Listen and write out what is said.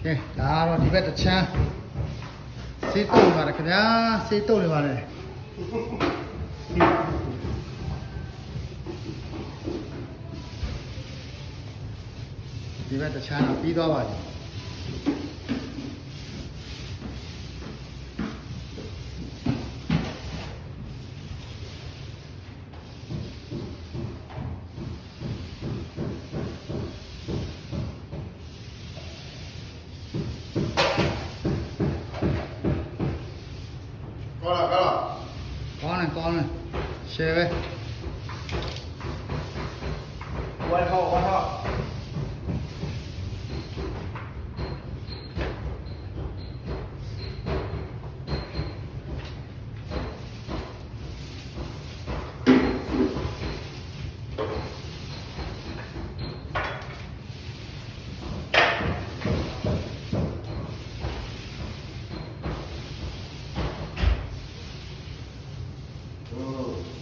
ကဲဒါကတော့ဒီဘက်တစ်ချမ်းစေးတုံးပါတယ်ခင်ဗျာစေးတုံးနေပါတယ်ဒီဘက်တစ်ချမ်းတော့ပြီးသွားပါပြီကောင်းတယ်ရှယ်ပဲဝါဟော